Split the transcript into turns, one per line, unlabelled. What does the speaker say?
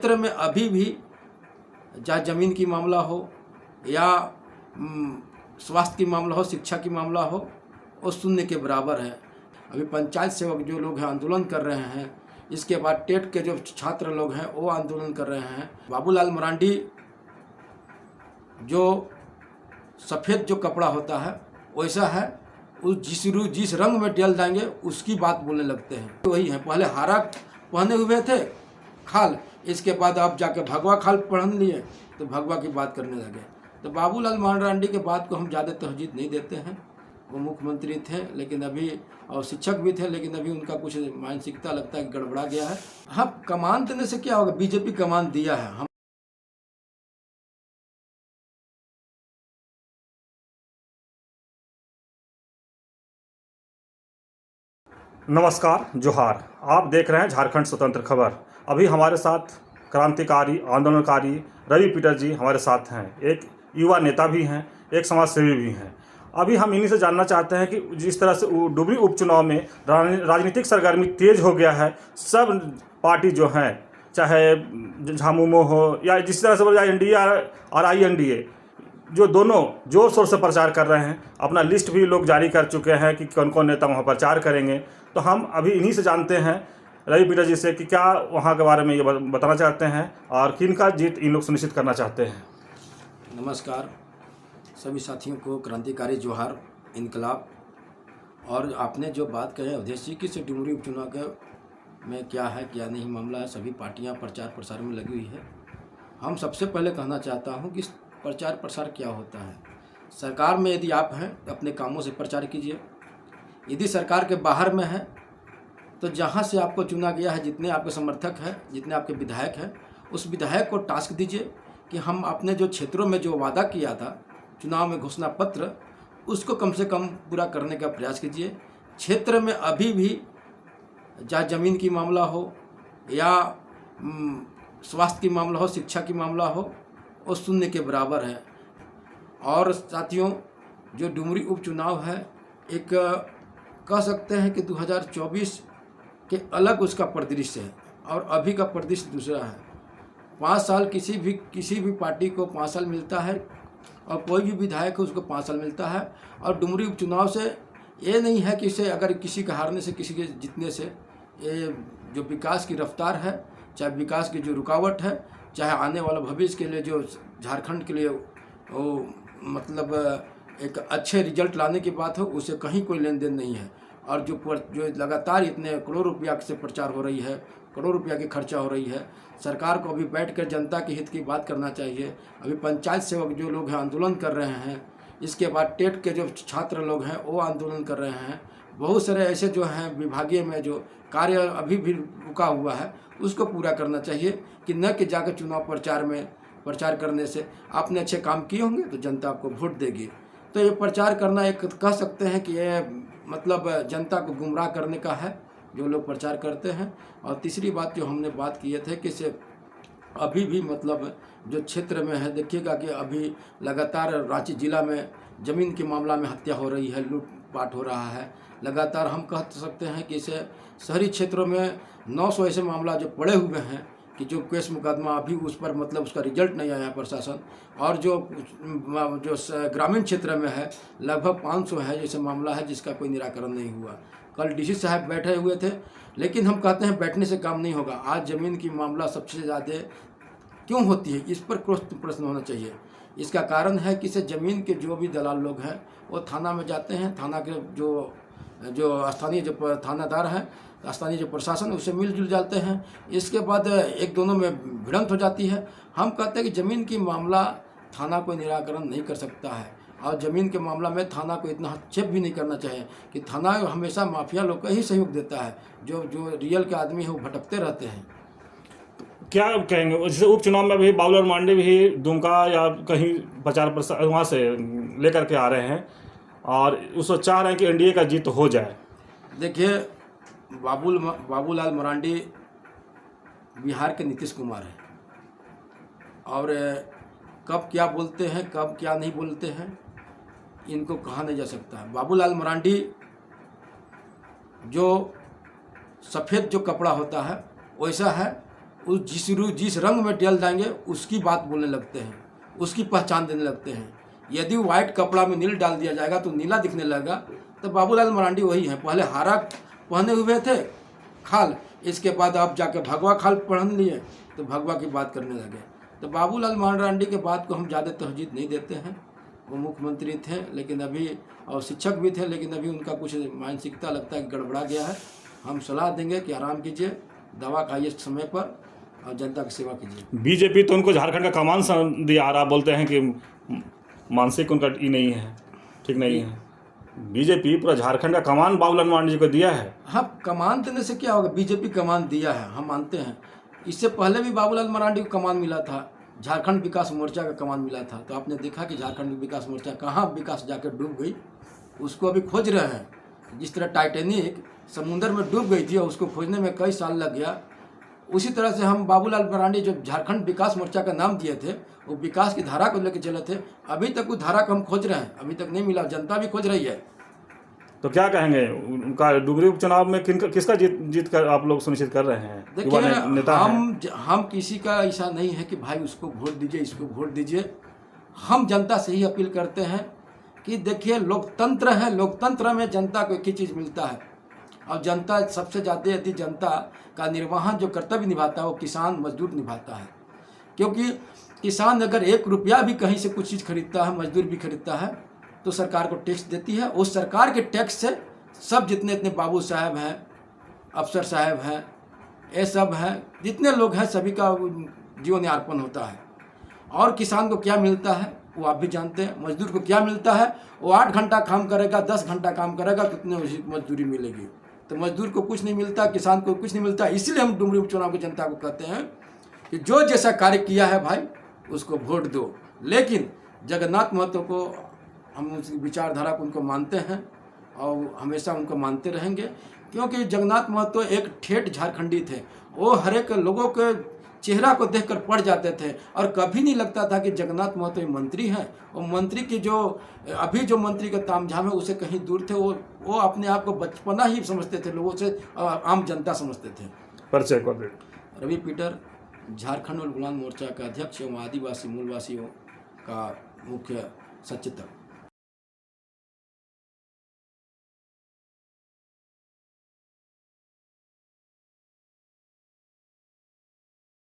क्षेत्र में अभी भी चाहे ज़मीन की मामला हो या स्वास्थ्य की मामला हो, शिक्षा की मामला हो, वो शून्य के बराबर है। अभी पंचायत सेवक जो लोग हैं आंदोलन कर रहे हैं, इसके बाद टेट के जो छात्र लोग हैं वो आंदोलन कर रहे हैं। बाबूलाल मरांडी जो सफ़ेद जो कपड़ा होता है वैसा है, उस जिस रंग में डल जाएंगे उसकी बात बोलने लगते हैं। वही है, पहले हरा पहने हुए थे खाल, इसके बाद आप जाके भगवा खाल पहन लिए तो भगवा की बात करने लगे। तो बाबूलाल मरांडी के बात को हम ज़्यादा तवज्जो नहीं देते हैं। वो मुख्यमंत्री थे लेकिन अभी, और शिक्षक भी थे, लेकिन अभी उनका कुछ मानसिकता लगता है कि गड़बड़ा गया है। हाँ, कमान देने से क्या होगा, बीजेपी कमान दिया है। हम
नमस्कार, जोहार। आप देख रहे हैं झारखंड स्वतंत्र खबर। अभी हमारे साथ क्रांतिकारी आंदोलनकारी रवि पीटर जी हमारे साथ हैं। एक युवा नेता भी हैं, एक समाजसेवी भी हैं। अभी हम इन्हीं से जानना चाहते हैं कि जिस तरह से डुमरी उपचुनाव में राजनीतिक सरगर्मी तेज हो गया है, सब पार्टी जो हैं, चाहे झामुमो हो या जिस तरह से बोला जाए एनडीए और INDA, जो दोनों जोर शोर से प्रचार कर रहे हैं, अपना लिस्ट भी लोग जारी कर चुके हैं कि कौन कौन नेता वहाँ प्रचार करेंगे। तो हम अभी इन्हीं से जानते हैं रवि पीटर जी से कि क्या वहाँ के बारे में ये बताना चाहते हैं और किन का जीत इन लोग सुनिश्चित करना चाहते हैं।
नमस्कार सभी साथियों को, क्रांतिकारी जोहार, इनकलाब। और आपने जो बात कही अवधेश जी की से डुमरी उपचुनाव के में क्या है क्या नहीं मामला है, सभी पार्टियां प्रचार प्रसार में लगी हुई है। हम सबसे पहले कहना चाहता हूं कि प्रचार प्रसार क्या होता है। सरकार में यदि आप हैं तो अपने कामों से प्रचार कीजिए। यदि सरकार के बाहर में है तो जहां से आपको चुना गया है, जितने आपके समर्थक हैं, जितने आपके विधायक हैं, उस विधायक को टास्क दीजिए कि हम अपने जो क्षेत्रों में जो वादा किया था चुनाव में, घोषणा पत्र, उसको कम से कम पूरा करने का प्रयास कीजिए। क्षेत्र में अभी भी चाहे ज़मीन की मामला हो या स्वास्थ्य की मामला हो, शिक्षा की मामला हो, वो शून्य के बराबर है। और साथियों, जो डुमरी उपचुनाव है, एक कह सकते हैं कि 2024 के अलग उसका परिदृश्य है और अभी का परिदृश्य दूसरा है। 5 साल किसी भी पार्टी को 5 साल मिलता है और कोई भी विधायक है उसको 5 साल मिलता है। और डुमरी उपचुनाव से ये नहीं है कि इसे अगर किसी के हारने से, किसी के जीतने से, ये जो विकास की रफ्तार है, चाहे विकास की जो रुकावट है, चाहे आने वाला भविष्य के लिए जो झारखंड के लिए वो मतलब एक अच्छे रिजल्ट लाने की बात हो, उसे कहीं कोई लेन देन नहीं है। और जो लगातार इतने करोड़ रुपया से प्रचार हो रही है, करोड़ रुपया की खर्चा हो रही है, सरकार को अभी बैठकर जनता के हित की बात करना चाहिए। अभी पंचायत सेवक जो लोग हैं आंदोलन कर रहे हैं, इसके बाद टेट के जो छात्र लोग हैं वो आंदोलन कर रहे हैं। बहुत सारे ऐसे जो हैं विभागीय में जो कार्य अभी भी रुका हुआ है, उसको पूरा करना चाहिए कि न कि जाकर चुनाव प्रचार करने से आपने अच्छे काम किए होंगे तो जनता आपको वोट देगी। तो ये प्रचार करना एक कह सकते हैं कि ये मतलब जनता को गुमराह करने का है जो लोग प्रचार करते हैं। और तीसरी बात जो हमने बात किए थे कि से अभी भी मतलब जो क्षेत्र में है, देखिएगा कि अभी लगातार रांची जिला में ज़मीन के मामला में हत्या हो रही है, लूटपाट हो रहा है। लगातार हम कह सकते हैं कि इसे शहरी क्षेत्रों में 900 ऐसे मामला जो पड़े हुए हैं कि जो केस मुकदमा अभी उस पर मतलब उसका रिजल्ट नहीं आया प्रशासन। और जो ग्रामीण क्षेत्र में है लगभग 500 है जैसे मामला है जिसका कोई निराकरण नहीं हुआ। कल DC साहब बैठे हुए थे, लेकिन हम कहते हैं बैठने से काम नहीं होगा। आज ज़मीन की मामला सबसे ज़्यादा क्यों होती है, इस पर प्रश्न होना चाहिए। इसका कारण है कि से ज़मीन के जो भी दलाल लोग हैं वो थाना में जाते हैं, थाना के जो स्थानीय जो थानादार हैं, स्थानीय जो प्रशासन, उससे मिलजुल जाते हैं। इसके बाद एक दोनों में भिड़ंत हो जाती है। हम कहते हैं कि ज़मीन की मामला थाना कोई निराकरण नहीं कर सकता है और ज़मीन के मामला में थाना को इतना हस्तक्षेप भी नहीं करना चाहिए कि थाना हमेशा माफिया लोग का ही सहयोग देता है। जो रियल के आदमी है वो भटकते रहते हैं।
क्या कहेंगे, जैसे उपचुनाव में भी बाबूलाल मरांडी भी दुमका या कहीं प्रचार प्रसार वहाँ से लेकर के आ रहे हैं और उसको चाह रहे हैं कि NDA का जीत हो जाए।
देखिए, बाबूलाल मरांडी बिहार के नीतीश कुमार हैं और कब क्या बोलते हैं, कब क्या नहीं बोलते हैं, इनको कहा नहीं जा सकता। बाबूलाल मरांडी जो सफ़ेद जो कपड़ा होता है वैसा है, जिस रंग में डल जाएंगे उसकी बात बोलने लगते हैं, उसकी पहचान देने लगते हैं। यदि वाइट कपड़ा में नील डाल दिया जाएगा तो नीला दिखने लगेगा, तो बाबूलाल मरांडी वही हैं। पहले हरा पहने हुए थे खाल, इसके बाद आप जाके भगवा खाल पहन लिए तो भगवा की बात करने लगे। तो बाबूलाल मरांडी के बात को हम ज़्यादा तवज्जो नहीं देते हैं। वो मुख्यमंत्री थे लेकिन अभी, और शिक्षक भी थे, लेकिन अभी उनका कुछ मानसिकता लगता है कि गड़बड़ा गया है। हम सलाह देंगे कि आराम कीजिए, दवा खाइए समय पर और जनता की सेवा कीजिए।
बीजेपी तो उनको झारखंड का कमान दिया आ रहा, बोलते हैं कि मानसिक उनका ये नहीं है, ठीक नहीं है। बीजेपी पूरा झारखंड का कमान बाबूलाल मरांडी जी को दिया है।
हाँ, कमान देने से क्या होगा, बीजेपी कमान दिया है, हम मानते हैं। इससे पहले भी बाबूलाल मरांडी को कमान मिला था, झारखंड विकास मोर्चा का कमान मिला था। तो आपने देखा कि झारखंड विकास मोर्चा कहाँ विकास जाकर डूब गई, उसको अभी खोज रहे हैं। जिस तरह टाइटेनिक समुंदर में डूब गई थी और उसको खोजने में कई साल लग गया, उसी तरह से हम बाबूलाल मरांडी जो झारखंड विकास मोर्चा का नाम दिए थे, वो विकास की धारा को लेकर चले थे। अभी तक उस धारा को हम खोज रहे हैं, अभी तक नहीं मिला, जनता भी खोज रही है।
तो क्या कहेंगे, उनका डुगरी उपचुनाव में किसका जीत कर आप लोग सुनिश्चित कर रहे हैं?
देखिए, हम किसी का ऐसा नहीं है कि भाई उसको वोट दीजिए, इसको वोट दीजिए। हम जनता से ही अपील करते हैं कि देखिए, लोकतंत्र है, लोकतंत्र में जनता को एक ही चीज़ मिलता है, और जनता सबसे ज़्यादा यदि जनता का निर्वहन जो कर्तव्य निभाता है वो किसान मजदूर निभाता है। क्योंकि किसान अगर 1 रुपया भी कहीं से कुछ चीज़ खरीदता है, मजदूर भी खरीदता है, तो सरकार को टैक्स देती है। उस सरकार के टैक्स से सब जितने बाबू साहब हैं, अफसर साहब हैं, ये सब हैं, जितने लोग हैं, सभी का जीवन यापन होता है। और किसान को क्या मिलता है वो आप भी जानते हैं। मजदूर को क्या मिलता है, वो 8 घंटा काम करेगा, 10 घंटा काम करेगा, कितने उसी मजदूरी मिलेगी। तो मजदूर को कुछ नहीं मिलता, किसान को कुछ नहीं मिलता। इसलिए हम डुमरी उपचुनाव की जनता को कहते हैं कि जो जैसा कार्य किया है भाई उसको वोट दो। लेकिन जगन्नाथ महतो को हम उसकी विचारधारा को उनको मानते हैं और हमेशा उनको मानते रहेंगे, क्योंकि जगन्नाथ महतो एक ठेठ झारखंडी थे। वो हर एक लोगों के चेहरा को देखकर पड़ जाते थे और कभी नहीं लगता था कि जगन्नाथ महतो मंत्री हैं। और मंत्री की जो अभी जो मंत्री का तामझाम है उसे कहीं दूर थे। वो अपने आप को बचपना ही समझते थे, लोगों से आम जनता समझते थे।
परिचय कर दे।
रवि पीटर, झारखंड उलगुलान मोर्चा का अध्यक्ष एवं आदिवासी मूलवासियों का मुख्य सचेतक।